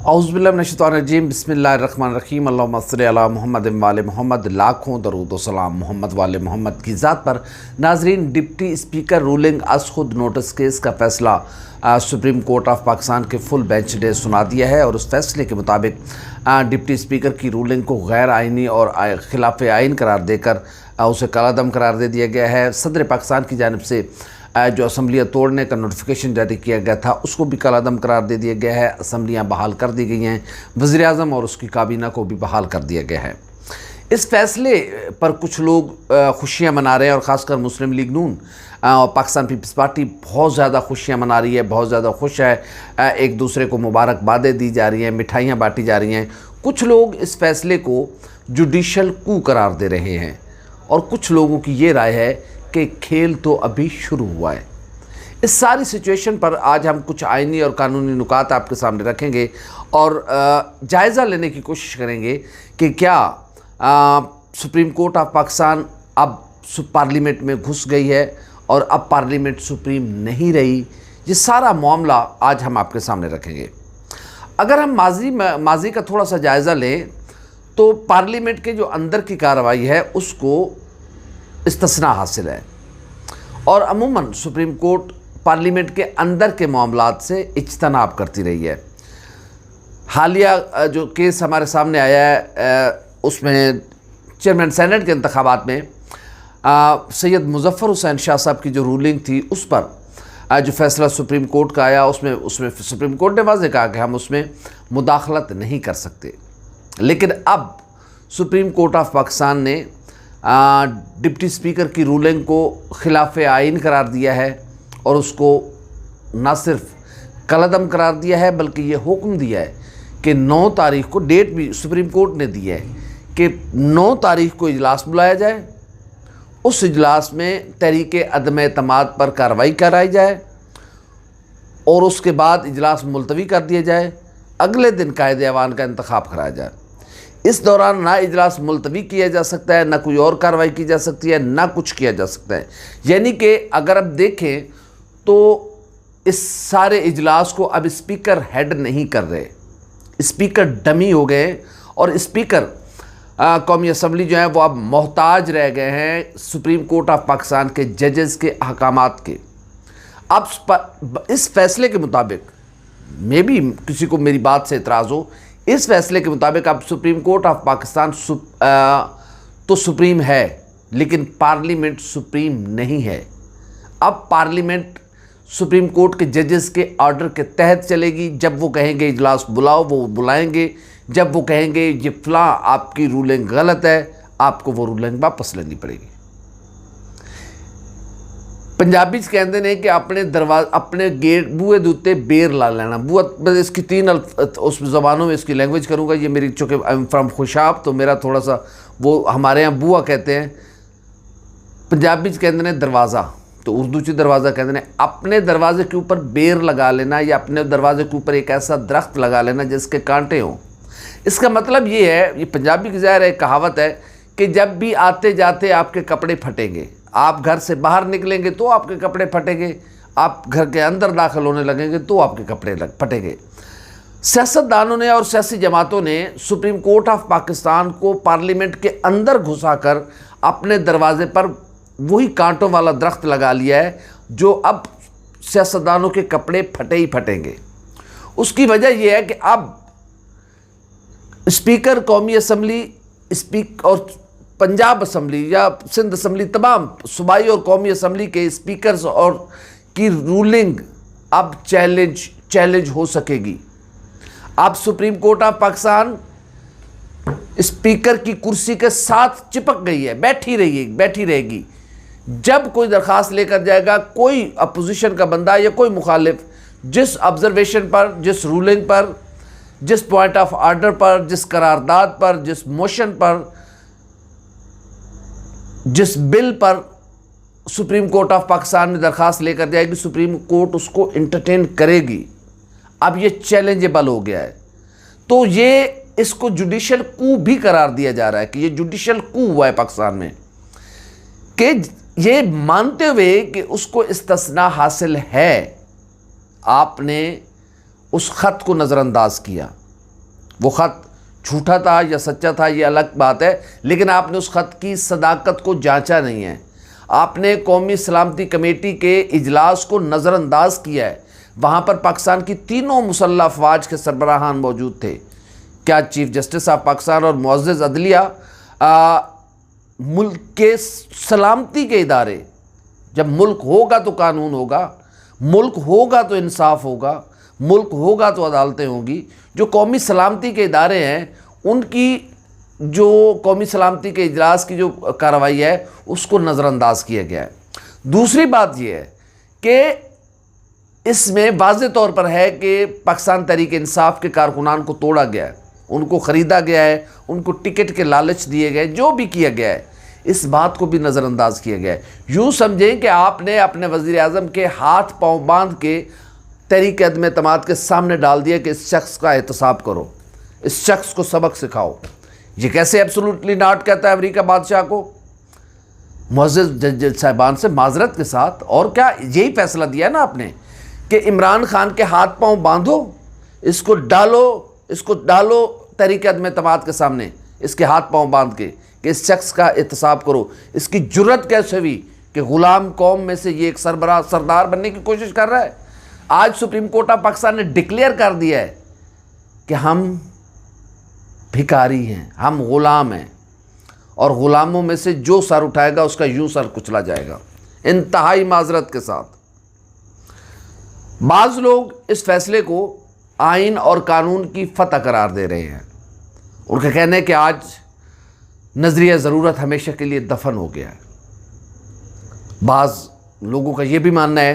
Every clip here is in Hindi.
औज़ुबिल्लाहि मिनश्शैतानिर्रजीम बिस्मिल्लाहिर्रहमानिर्रहीम अल्लाहुम्मा सल्लि अला मुहम्मद वाले मोहम्मद। लाखों दरूद व सलाम मोहम्मद वाले मोहम्मद की ज़ात पर। नाजरीन, डिप्टी स्पीकर रूलिंग अज खुद नोटिस केस का फ़ैसला सुप्रीम कोर्ट ऑफ पाकिस्तान के फुल बेंच ने सुना दिया है और उस फैसले के मुताबिक डिप्टी स्पीकर की रूलिंग को गैर आइनी और खिलाफ आइन करार देकर उसे कालादम करार दे दिया गया है। सदर पाकिस्तान की जानिब से जो असम्बलियाँ तोड़ने का नोटिफिकेशन जारी किया गया था उसको भी कालादम करार दे दिया गया है। असम्बलियाँ बहाल कर दी गई हैं, वज़ीर आज़म और उसकी काबीना को भी बहाल कर दिया गया है। इस फैसले पर कुछ लोग खुशियाँ मना रहे हैं और ख़ासकर मुस्लिम लीग नून और पाकिस्तान पीपल्स पार्टी बहुत ज़्यादा खुशियाँ मना रही है, बहुत ज़्यादा खुश है। एक दूसरे को मुबारकबादें दी जा रही हैं, मिठाइयाँ बाँटी जा रही हैं। कुछ लोग इस फैसले को जुडिशल कू करार दे रहे हैं और कुछ लोगों की ये राय है कि खेल तो अभी शुरू हुआ है। इस सारी सिचुएशन पर आज हम कुछ आइनी और कानूनी नुकात आपके सामने रखेंगे और जायज़ा लेने की कोशिश करेंगे कि क्या सुप्रीम कोर्ट ऑफ पाकिस्तान अब पार्लियामेंट में घुस गई है और अब पार्लियामेंट सुप्रीम नहीं रही। ये सारा मामला आज हम आपके सामने रखेंगे। अगर हम माजी का थोड़ा सा जायज़ा लें तो पार्लियामेंट के जो अंदर की कार्रवाई है उसको इस्तिस्ना हासिल है और अमूमन सुप्रीम कोर्ट पार्लियामेंट के अंदर के मामलात से इज्तनाब करती रही है। हालिया जो केस हमारे सामने आया है उसमें चेयरमैन सेनेट के इंतखाबात में सैयद मुजफ्फर हुसैन शाह साहब की जो रूलिंग थी उस पर जो फैसला सुप्रीम कोर्ट का आया उसमें सुप्रीम कोर्ट ने वाज़ेह कहा कि हम उसमें मुदाखलत नहीं कर सकते। लेकिन अब सुप्रीम कोर्ट ऑफ पाकिस्तान ने डिप्टी स्पीकर की रूलिंग को खिलाफ आइन करार दिया है और उसको न सिर्फ कलअदम करार दिया है बल्कि ये हुक्म दिया है कि 9 तारीख को, डेट भी सुप्रीम कोर्ट ने दी है कि 9 तारीख को इजलास बुलाया जाए, उस इजलास में तहरीक अदम एतमाद पर कार्रवाई कराई जाए और उसके बाद इजलास मुलतवी कर दिया जाए। अगले दिन कायदे ऐवान का इंतखाब कराया जाए। इस दौरान ना इजलास मुलतवी किया जा सकता है, ना कोई और कार्रवाई की जा सकती है, ना कुछ किया जा सकता है। यानी कि अगर अब देखें तो इस सारे इजलास को अब स्पीकर हेड नहीं कर रहे, स्पीकर डमी हो गए और स्पीकर कौमी असम्बली जो है वो अब मोहताज रह गए हैं सुप्रीम कोर्ट ऑफ पाकिस्तान के जजेस के अहकामात के। अब इस फैसले के मुताबिक मे भी किसी को मेरी बात से इतराज़ हो, इस फैसले के मुताबिक अब सुप्रीम कोर्ट ऑफ पाकिस्तान तो सुप्रीम है लेकिन पार्लियामेंट सुप्रीम नहीं है। अब पार्लियामेंट सुप्रीम कोर्ट के जजेस के ऑर्डर के तहत चलेगी। जब वो कहेंगे इजलास बुलाओ वो बुलाएंगे, जब वो कहेंगे ये फ़लाँ आपकी रूलिंग गलत है आपको वो रूलिंग वापस लेनी पड़ेगी। पंजाबी कहते हैं कि अपने गेट बूहे दूते बेर ला लेना। बुआ बस इसकी 3 उस ज़बानों में इसकी लैंग्वेज करूँगा। ये मेरी चूँकि आई एम फ्राम खुशाब तो मेरा थोड़ा सा वो हमारे यहाँ बुआ कहते हैं, पंजाबी कहते हैं दरवाज़ा, तो उर्दू च दरवाज़ा कहते हैं। अपने दरवाजे के ऊपर बेर लगा लेना या अपने दरवाजे के ऊपर एक ऐसा दरख्त लगा लेना जिसके कांटे हों। इसका मतलब ये है, ये पंजाबी की ज़ाहिर है कहावत है कि जब भी आते जाते आपके कपड़े फटेंगे, आप घर से बाहर निकलेंगे तो आपके कपड़े फटेंगे, आप घर के अंदर दाखिल होने लगेंगे तो आपके कपड़े फटेंगे। सियासतदानों ने और सियासी जमातों ने सुप्रीम कोर्ट ऑफ पाकिस्तान को पार्लियामेंट के अंदर घुसाकर अपने दरवाजे पर वही कांटों वाला दरख्त लगा लिया है जो अब सियासतदानों के कपड़े फटे ही फटेंगे। उसकी वजह यह है कि अब स्पीकर कौमी असम्बली और पंजाब असम्बली या सिंध असम्बली, तमाम सूबाई और कौमी असम्बली के स्पीकर्स और की रूलिंग अब चैलेंज हो सकेगी। अब supreme court of Pakistan speaker की कुर्सी के साथ चिपक गई है, बैठी रहेगी। जब कोई दरख्वास्त लेकर जाएगा कोई अपोजिशन का बंदा या कोई मुखालिफ, जिस ऑब्जर्वेशन पर, जिस रूलिंग पर, जिस पॉइंट ऑफ ऑर्डर पर, जिस करारदाद पर, जिस मोशन पर, जिस बिल पर सुप्रीम कोर्ट ऑफ पाकिस्तान में दरख्वास्त लेकर जाएगी, सुप्रीम कोर्ट उसको इंटरटेन करेगी। अब ये चैलेंजेबल हो गया है तो ये इसको जुडिशल कू भी करार दिया जा रहा है कि ये जुडिशल कू हुआ है पाकिस्तान में, कि ये मानते हुए कि उसको इस्तिस्ना हासिल है, आपने उस ख़त को नज़रअंदाज किया। वो ख़त झूठा था या सच्चा था ये अलग बात है, लेकिन आपने उस ख़त की सदाकत को जांचा नहीं है। आपने कौमी सलामती कमेटी के इजलास को नज़रअंदाज किया है। वहाँ पर पाकिस्तान की तीनों मुसल्लह अफवाज के सरबराहान मौजूद थे। क्या चीफ जस्टिस ऑफ पाकिस्तान और मुअज़्ज़िज़ अदलिया मुल्क के सलामती के इदारे, जब मुल्क होगा तो कानून होगा, मुल्क होगा तो इंसाफ होगा, मुल्क होगा तो अदालतें होंगी। जो कौमी सलामती के इदारे हैं उनकी जो कौमी सलामती के इजलास की जो कार्रवाई है उसको नज़रअंदाज किया गया है। दूसरी बात यह है कि इसमें वाज़ेह तौर पर है कि पाकिस्तान तहरीक इंसाफ के कारकुनान को तोड़ा गया है, उनको ख़रीदा गया है, उनको टिकट के लालच दिए गए, जो भी किया गया है इस बात को भी नज़रअंदाज किया गया है। यूँ समझें कि आपने अपने वज़ीर आज़म के हाथ पाँव बांध के तहरीक अदम एतमाद के सामने डाल दिया कि इस शख्स का एहतसाब करो, इस शख्स को सबक सिखाओ। ये कैसे एब्सोल्युटली नॉट कहता है अमेरिका बादशाह को? मुअज़्ज़िज़ जज साहिबान से माजरत के साथ, और क्या यही फैसला दिया ना आपने कि इमरान खान के हाथ पाँव बांधो, इसको डालो तहरीक अदम एतमाद के सामने, इसके हाथ पाँव बांध के कि इस शख्स का एहतसाब करो। इसकी जुर्रत कैसे हुई कि ग़ुलाम कौम में से ये एक सरदार बनने की कोशिश कर रहा है। आज सुप्रीम कोर्ट ऑफ पाकिस्तान ने डिक्लेयर कर दिया है कि हम भिखारी हैं, हम ग़ुलाम हैं, और ग़ुलामों में से जो सर उठाएगा उसका यूं सर कुचला जाएगा। इंतहाई माजरत के साथ बाज़ लोग इस फैसले को आइन और कानून की फतह करार दे रहे हैं। उनका कहना है कि आज नज़रिया ज़रूरत हमेशा के लिए दफन हो गया है। बाज़ लोगों का ये भी मानना है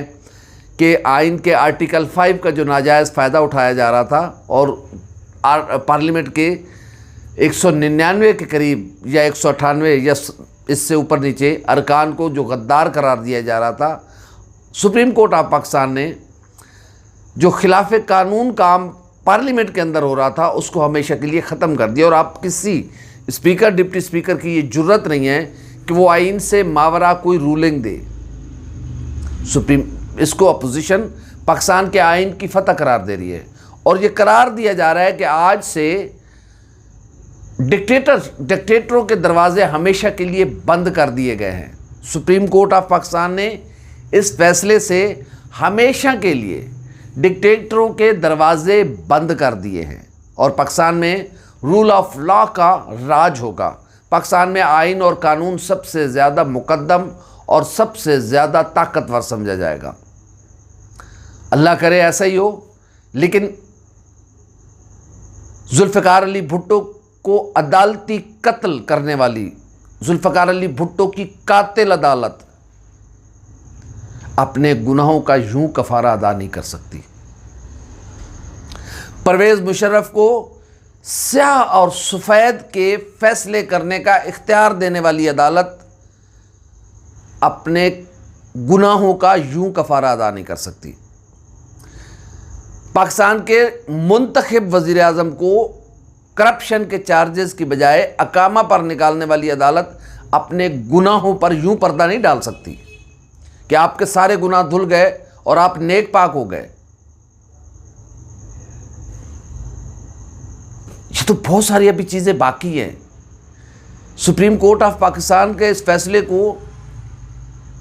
कि आइन के आर्टिकल 5 का जो नाजायज़ फ़ायदा उठाया जा रहा था और पार्लियामेंट के 199 के करीब या 198 या इससे ऊपर नीचे अरकान को जो गद्दार करार दिया जा रहा था, सुप्रीम कोर्ट ऑफ पाकिस्तान ने जो खिलाफ कानून काम पार्लियामेंट के अंदर हो रहा था उसको हमेशा के लिए ख़त्म कर दिया। और आप किसी स्पीकर, डिप्टी स्पीकर की ये जुर्रत नहीं है कि वो आइन से मावरा कोई रूलिंग दे। इसको अपोजिशन पाकिस्तान के आइन की फतह करार दे रही है, और ये करार दिया जा रहा है कि आज से डिक्टेटरों के दरवाजे हमेशा के लिए बंद कर दिए गए हैं। सुप्रीम कोर्ट ऑफ पाकिस्तान ने इस फैसले से हमेशा के लिए डिक्टेटरों के दरवाजे बंद कर दिए हैं और पाकिस्तान में रूल ऑफ लॉ का राज होगा। पाकिस्तान में आइन और कानून सबसे ज़्यादा मुकद्दम और सबसे ज़्यादा ताकतवर समझा जाएगा। अल्लाह करे ऐसा ही हो। लेकिन जुल्फ़िकार अली भुट्टो को अदालती कत्ल करने वाली जुल्फ़िकार अली भुट्टो की कातिल अदालत अपने गुनाहों का यूं कफारा अदा नहीं कर सकती। परवेज़ मुशर्रफ को स्याह और सफ़ेद के फैसले करने का इख्तियार देने वाली अदालत अपने गुनाहों का यूं कफारा अदा नहीं कर सकती। पाकिस्तान के मुंतखब वज़ीर आज़म को करप्शन के चार्जेस की बजाय अकामा पर निकालने वाली अदालत अपने गुनाहों पर यूं पर्दा नहीं डाल सकती कि आपके सारे गुनाह धुल गए और आप नेक पाक हो गए। ये तो बहुत सारी अभी चीज़ें बाकी हैं। सुप्रीम कोर्ट ऑफ पाकिस्तान के इस फैसले को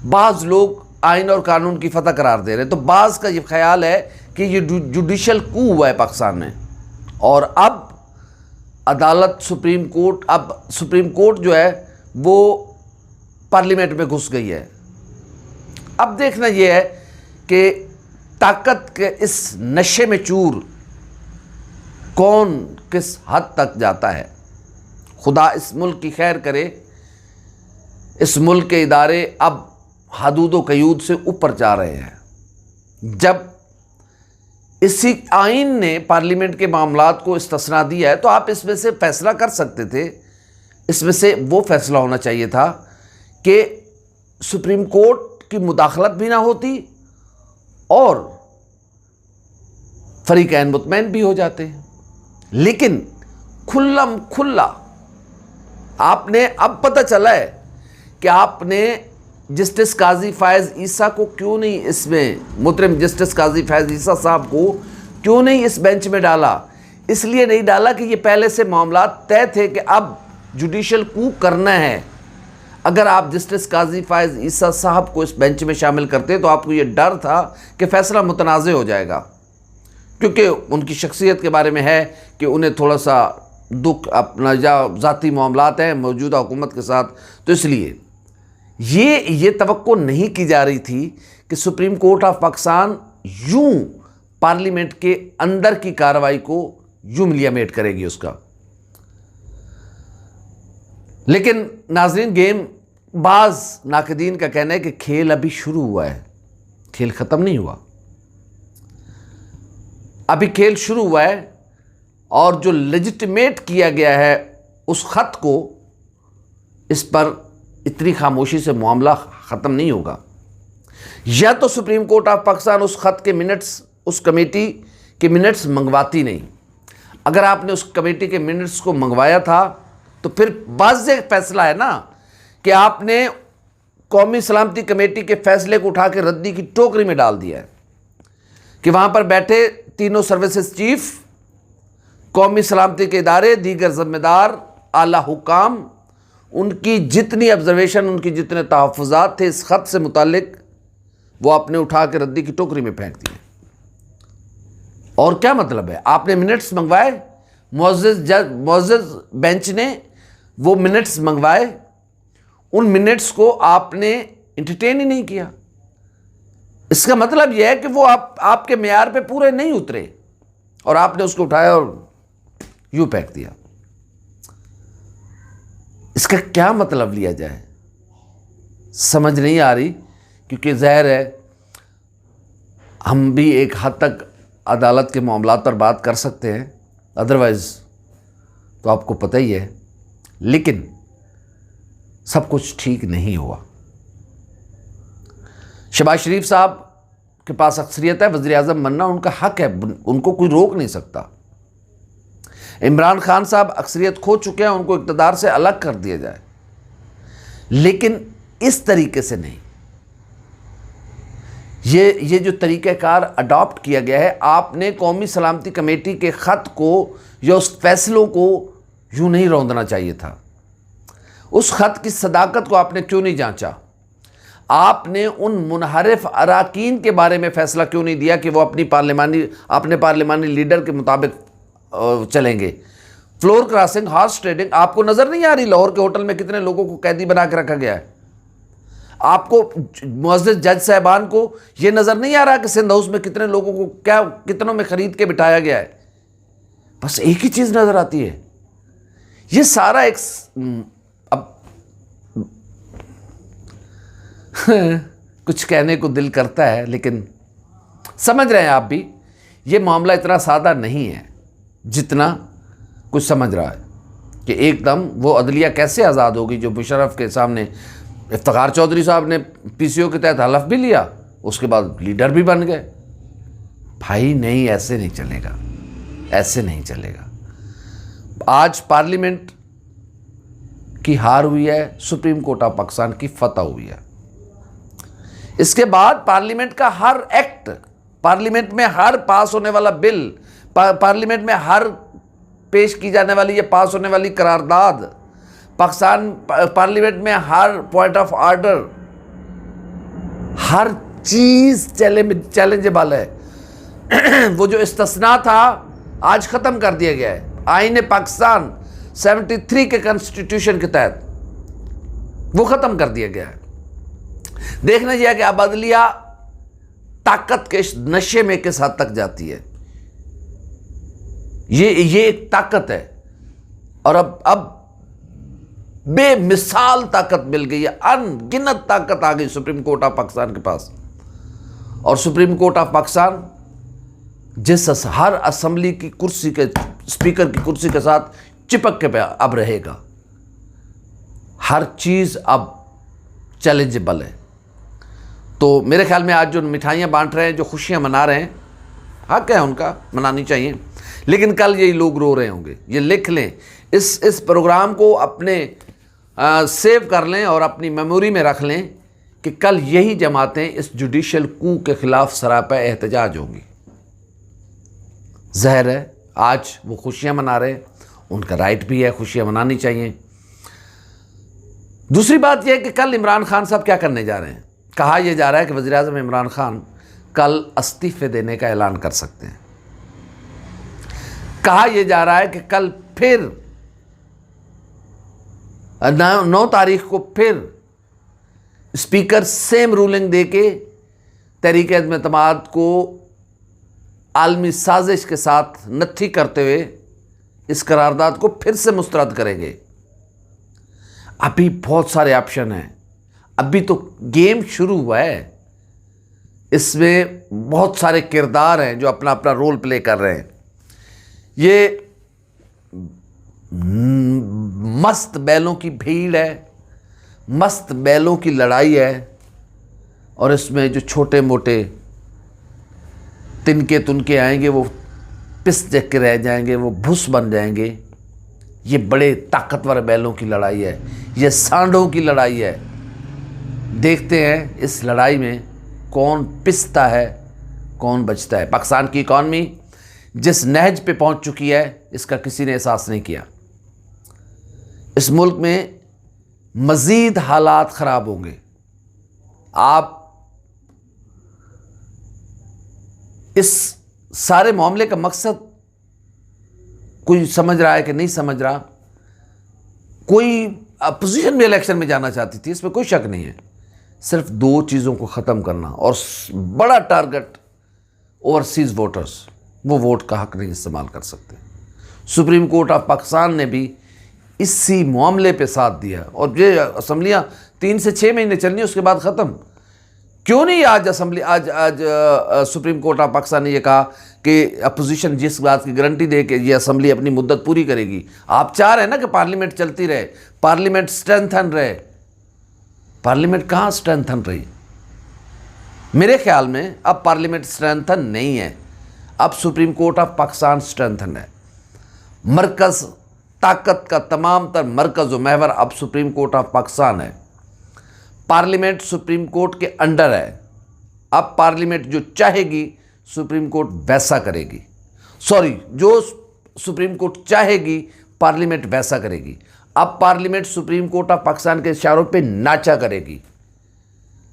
बाज़ लोग आइन और कानून की फतह करार दे रहे हैं, तो बाज़ का ये ख्याल है कि ये जुडिशल कू हुआ है पाकिस्तान में, और अब अदालत सुप्रीम कोर्ट जो है वो पार्लियामेंट में घुस गई है। अब देखना यह है कि ताकत के इस नशे में चूर कौन किस हद तक जाता है। खुदा इस मुल्क की खैर करे। इस मुल्क के इदारे अब हदूद व क़यूद से ऊपर जा रहे हैं। जब इसी आइन ने पार्लियामेंट के मामलात को इस्तिस्ना दिया है तो आप इसमें से फैसला कर सकते थे। इसमें से वो फैसला होना चाहिए था कि सुप्रीम कोर्ट की मुदाखलत भी ना होती और फरीक़ैन मुतमईन भी हो जाते। लेकिन खुल्लम खुल्ला आपने, अब पता चला है कि आपने जस्टिस काजी फ़ायज़ ईसा को क्यों नहीं इसमें, मुतरम जस्टिस काजी फ़ायज़ ईसा साहब को क्यों नहीं इस बेंच में डाला इसलिए नहीं डाला कि ये पहले से मामला तय थे कि अब जुडिशल कू करना है। अगर आप जस्टिस काजी फायज ईसा साहब को इस बेंच में शामिल करते तो आपको ये डर था कि फैसला मुतनाज़ हो जाएगा, क्योंकि उनकी शख्सियत के बारे में है कि उन्हें थोड़ा सा दुख अपना या ज़ाती मामलात हैं मौजूदा हुकूमत के साथ, तो इसलिए ये तवक्को नहीं की जा रही थी कि सुप्रीम कोर्ट ऑफ पाकिस्तान यूं पार्लियामेंट के अंदर की कार्रवाई को यूं मिलियामेट करेगी उसका। लेकिन नाजरीन, गेम बाज नाकदीन का कहना है कि खेल अभी शुरू हुआ है, खेल ख़त्म नहीं हुआ, अभी खेल शुरू हुआ है। और जो लेजिटिमेट किया गया है उस ख़त को, इस पर इतनी खामोशी से मामला ख़त्म नहीं होगा। या तो सुप्रीम कोर्ट ऑफ पाकिस्तान उस ख़त के मिनट्स, उस कमेटी के मिनट्स मंगवाती नहीं। अगर आपने उस कमेटी के मिनट्स को मंगवाया था तो फिर वाज़ेह फैसला है ना कि आपने कौमी सलामती कमेटी के फैसले को उठा के रद्दी की टोकरी में डाल दिया है कि वहाँ पर बैठे तीनों सर्विसेज चीफ, कौमी सलामती के इदारे, दीगर ज़िम्मेदार आला हुकाम, उनकी जितनी ऑब्जर्वेशन, उनकी जितने तहफ़्फ़ुज़ात थे इस ख़त से मुतालिक, वो आपने उठा के रद्दी की टोकरी में फेंक दिए। और क्या मतलब है? आपने मिनट्स मंगवाए, मुअज़्ज़ज़ बेंच ने वो मिनट्स मंगवाए, उन मिनट्स को आपने इंटरटेन ही नहीं किया। इसका मतलब यह है कि वो आपके मेयार पे पूरे नहीं उतरे और आपने उसको उठाया और यूं फेंक दिया। इसका क्या मतलब लिया जाए समझ नहीं आ रही, क्योंकि ज़ाहिर है हम भी एक हद तक अदालत के मामलात पर बात कर सकते हैं, अदरवाइज़ तो आपको पता ही है। लेकिन सब कुछ ठीक नहीं हुआ। शहबाज शरीफ साहब के पास अक्सरियत है, वज़ीर आज़म बनना उनका हक है, उनको कोई रोक नहीं सकता। इमरान खान साहब अक्सरियत खो चुके हैं, उनको इक़्तिदार से अलग कर दिया जाए, लेकिन इस तरीके से नहीं। ये जो तरीक़ाकार अडॉप्ट किया गया है, आपने कौमी सलामती कमेटी के ख़त को या उस फैसलों को यूँ नहीं रौंदना चाहिए था। उस ख़त की सदाकत को आपने क्यों नहीं जांचा? आपने उन मुनहरिफ अराकीन के बारे में फ़ैसला क्यों नहीं दिया कि वो अपने पार्लिमानी लीडर के मुताबिक चलेंगे? फ्लोर क्रॉसिंग, हॉर्स ट्रेडिंग आपको नज़र नहीं आ रही? लाहौर के होटल में कितने लोगों को कैदी बना के रखा गया है? आपको मुअज़्ज़ज़ जज साहबान को ये नज़र नहीं आ रहा कि सिंध हाउस में कितने लोगों को कितनों में ख़रीद के बिठाया गया है? बस एक ही चीज़ नज़र आती है, ये सारा एक अब कुछ कहने को दिल करता है, लेकिन समझ रहे हैं आप भी, ये मामला इतना सादा नहीं है जितना कुछ समझ रहा है कि एकदम वो अदलिया कैसे आज़ाद होगी जो मुशर्रफ के सामने। इफ्तिखार चौधरी साहब ने पीसीओ के तहत हलफ भी लिया, उसके बाद लीडर भी बन गए। भाई नहीं, ऐसे नहीं चलेगा, ऐसे नहीं चलेगा। आज पार्लियामेंट की हार हुई है, सुप्रीम कोर्ट ऑफ पाकिस्तान की फतह हुई है। इसके बाद पार्लियामेंट का हर एक्ट, पार्लियामेंट में हर पास होने वाला बिल, पार्लियामेंट में हर पेश की जाने वाली या पास होने वाली करारदाद, पाकिस्तान पार्लियामेंट में हर पॉइंट ऑफ ऑर्डर, हर चीज़ चैलेंजेबल है। वो जो इस्तिस्ना था आज ख़त्म कर दिया गया है। आईन पाकिस्तान 73 के कॉन्स्टिट्यूशन के तहत वो ख़त्म कर दिया गया है। देखना यह है कि अब अदलिया ताकत के नशे में किस हद तक जाती है। ये एक ताकत है और अब बेमिसाल ताकत मिल गई है, अनगिनत ताकत आ गई सुप्रीम कोर्ट ऑफ पाकिस्तान के पास। और सुप्रीम कोर्ट ऑफ पाकिस्तान जिस हर असम्बली की कुर्सी के स्पीकर की कुर्सी के साथ चिपक के पे अब रहेगा, हर चीज़ अब चैलेंजेबल है। तो मेरे ख्याल में आज जो मिठाइयाँ बांट रहे हैं, जो खुशियाँ मना रहे हैं, हक है उनका, मनानी चाहिए, लेकिन कल यही लोग रो रहे होंगे। ये लिख लें, इस प्रोग्राम को अपने सेव कर लें और अपनी मेमोरी में रख लें कि कल यही जमातें इस जुडिशल कू के ख़िलाफ़ सरापा एहतजाज होंगी। ज़ाहिर है आज वो खुशियां मना रहे हैं, उनका राइट भी है, खुशियां मनानी चाहिए। दूसरी बात यह है कि कल इमरान खान साहब क्या करने जा रहे हैं। कहा यह जा रहा है कि वज़ीर आज़म इमरान खान कल इस्तीफे देने का ऐलान कर सकते हैं। कहा यह जा रहा है कि कल फिर 9 तारीख को फिर स्पीकर सेम रूलिंग दे के तहरीक एतमाद को आलमी साजिश के साथ नत्थी करते हुए इस करारदाद को फिर से मुस्तरद करेंगे। अभी बहुत सारे ऑप्शन हैं, अभी तो गेम शुरू हुआ है। इसमें बहुत सारे किरदार हैं जो अपना अपना रोल प्ले कर रहे हैं। ये मस्त बैलों की भीड़ है, मस्त बैलों की लड़ाई है, और इसमें जो छोटे मोटे तिनके तुनके आएंगे वो पिस जग के रह जाएंगे, वो भुस बन जाएंगे। ये बड़े ताकतवर बैलों की लड़ाई है, ये सांडों की लड़ाई है। देखते हैं इस लड़ाई में कौन पिसता है, कौन बचता है। पाकिस्तान की इकॉनमी जिस नहज पे पहुंच चुकी है इसका किसी ने एहसास नहीं किया। इस मुल्क में मज़ीद हालात ख़राब होंगे। आप इस सारे मामले का मकसद कोई समझ रहा है कि नहीं समझ रहा। कोई अपोजिशन भी इलेक्शन में जाना चाहती थी, इसमें कोई शक नहीं है। सिर्फ 2 चीज़ों को ख़त्म करना, और बड़ा टारगेट ओवरसीज़ वोटर्स, वो वोट का हक नहीं इस्तेमाल कर सकते। सुप्रीम कोर्ट ऑफ पाकिस्तान ने भी इसी मामले पे साथ दिया, और ये असम्बलियाँ 3 से 6 महीने चलनी, उसके बाद ख़त्म। क्यों नहीं आज असम्बली आज सुप्रीम कोर्ट ऑफ पाकिस्तान ने यह कहा कि अपोजिशन जिस बात की गारंटी दे कि ये असम्बली अपनी मुद्दत पूरी करेगी। आप चाह रहे हैं ना कि पार्लियामेंट चलती रहे, पार्लियामेंट स्ट्रेंथन रहे। पार्लियामेंट कहाँ स्ट्रेंथन रही? मेरे ख्याल में अब पार्लियामेंट स्ट्रेंथन नहीं है, अब supreme court of Pakistan strengthen है। मरकज़, ताकत का तमाम तर मरकज़ व महवर अब सुप्रीम कोर्ट ऑफ पाकिस्तान है। पार्लियामेंट सुप्रीम कोर्ट के अंडर है। अब पार्लियामेंट जो चाहेगी सुप्रीम कोर्ट वैसा करेगी। जो सुप्रीम कोर्ट चाहेगी पार्लियामेंट वैसा करेगी। अब parliament supreme court of Pakistan के इशारों पे नाचा करेगी।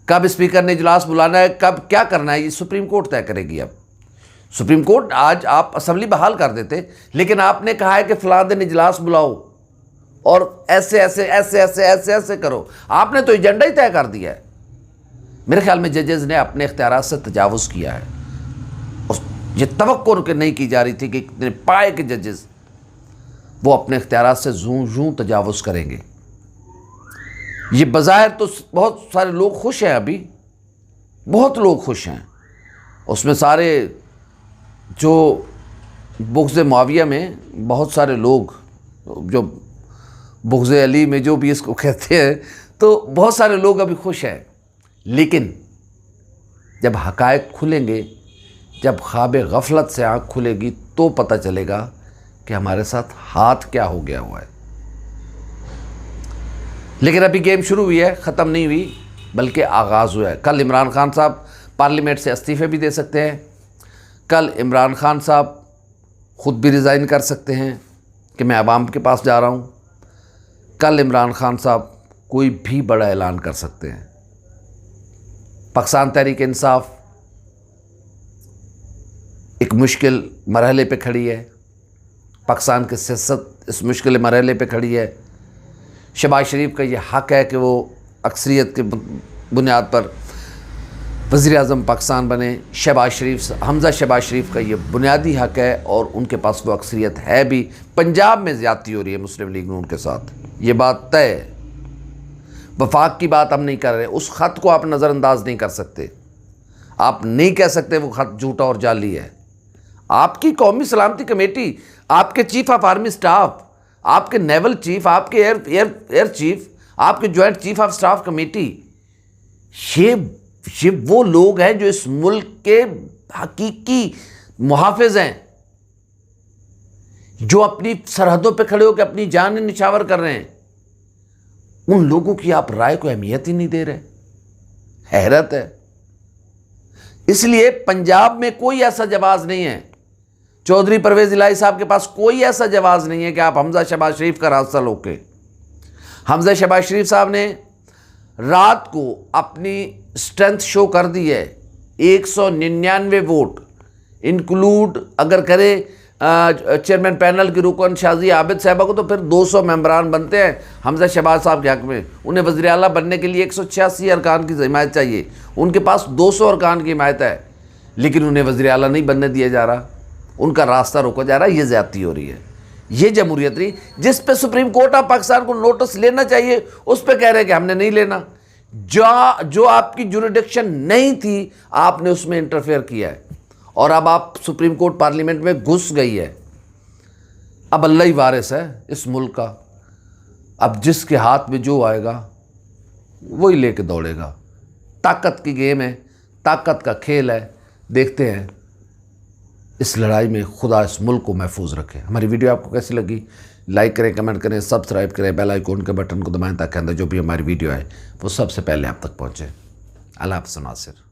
कब स्पीकर ने इजलास बुलाना है, कब क्या करना है, ये सुप्रीम कोर्ट तय करेगी। अब सुप्रीम कोर्ट, आज आप असम्बली बहाल कर देते, लेकिन आपने कहा है कि फलां दिन इजलास बुलाओ और ऐसे ऐसे ऐसे ऐसे ऐसे ऐसे करो। आपने तो एजेंडा ही तय कर दिया है। मेरे ख्याल में जजेस ने अपने इख्तियारात से तजावुज़ किया है। ये तवक्को नहीं की जा रही थी कि इतने पाए के जजेस वो अपने इख्तियारात से जूं तजावुज़ करेंगे। ये बज़ाहिर तो बहुत सारे लोग खुश हैं, अभी बहुत लोग खुश हैं। उसमें सारे जो बुग़्ज़ मुआविया में बहुत सारे लोग, जो बुग़्ज़ अली में जो भी इसको कहते हैं, तो बहुत सारे लोग अभी खुश हैं। लेकिन जब हक़ाइक़ खुलेंगे, जब ख्वाब गफलत से आँख खुलेगी, तो पता चलेगा कि हमारे साथ हाथ क्या हो गया हुआ है। लेकिन अभी गेम शुरू हुई है, ख़त्म नहीं हुई, बल्कि आगाज़ हुआ है। कल इमरान खान साहब पार्लियामेंट से इस्तीफ़े भी दे सकते हैं। कल इमरान खान साहब ख़ुद भी रिज़ाइन कर सकते हैं कि मैं अवाम के पास जा रहा हूँ। कल इमरान खान साहब कोई भी बड़ा ऐलान कर सकते हैं। पाकिस्तान तहरीक इंसाफ एक मुश्किल मरहले पे खड़ी है। पाकिस्तान की सियासत इस मुश्किल मरहले पे खड़ी है। शहबाज शरीफ का ये हक़ है कि वो अक्सरियत के बुनियाद पर वज़ीर आज़म पाकिस्तान बने। हमज़ा शहबाज शरीफ का ये बुनियादी हक़ है, और उनके पास वो अक्सरियत है भी। पंजाब में ज़्यादती हो रही है मुस्लिम लीग नून के साथ, ये बात तय है। वफाक की बात हम नहीं कर रहे, उस ख़त को आप नज़रअंदाज नहीं कर सकते। आप नहीं कह सकते वो ख़त झूठा और जाली है। आपकी कौमी सलामती कमेटी, आपके चीफ ऑफ आर्मी स्टाफ, आपके नेवल चीफ, आपके एयर चीफ, आपके joint chief of staff committee, ये वो लोग हैं जो इस मुल्क के हकीकी मुहाफ़िज़ हैं, जो अपनी सरहदों पे खड़े होकर अपनी जान निछावर कर रहे हैं। उन लोगों की आप राय को अहमियत ही नहीं दे रहे। हैरत है। इसलिए पंजाब में कोई ऐसा जवाब नहीं है चौधरी परवेज़ इलाही साहब के पास कोई ऐसा जवाब नहीं है कि आप हमजा शहबाज शरीफ का रास्ता रोके। हमजा शहबाज शरीफ साहब ने रात को अपनी स्ट्रेंथ शो कर दी है। 199 वोट इंक्लूड अगर करे चेयरमैन पैनल की रुकन शाजिया आबिद साहबा को, तो फिर 200 मेंबरान बनते हैं हमजा शहबाज साहब के हक़ में। उन्हें वज़ीर आला बनने के लिए 186 अरकान की हिमायत चाहिए, उनके पास 200 अरकान की हिमायत है, लेकिन उन्हें वज़ीर आला नहीं बनने दिया जा रहा, उनका रास्ता रोका जा रहा है। ये ज़्यादती हो रही है, ये जमहूरियत रही जिस पे सुप्रीम कोर्ट ऑफ पाकिस्तान को नोटिस लेना चाहिए, उस पर कह रहे हैं कि हमने नहीं लेना। जो आपकी जुरिडिक्शन नहीं थी, आपने उसमें इंटरफेयर किया है, और अब आप सुप्रीम कोर्ट पार्लियामेंट में घुस गई है। अब अल्लाह ही वारिस है इस मुल्क का, अब जिसके हाथ में जो आएगा वही लेके दौड़ेगा। ताकत की गेम है, ताकत का खेल है। देखते हैं इस लड़ाई में खुदा इस मुल्क को महफूज रखे। हमारी वीडियो आपको कैसी लगी? लाइक करें, कमेंट करें, सब्सक्राइब करें, बेल आइकॉन के बटन को दबाएं ताकि अंदर जो भी हमारी वीडियो है वो सबसे पहले आप तक पहुँचे। अल्लाह हाफ़िज़ नासिर।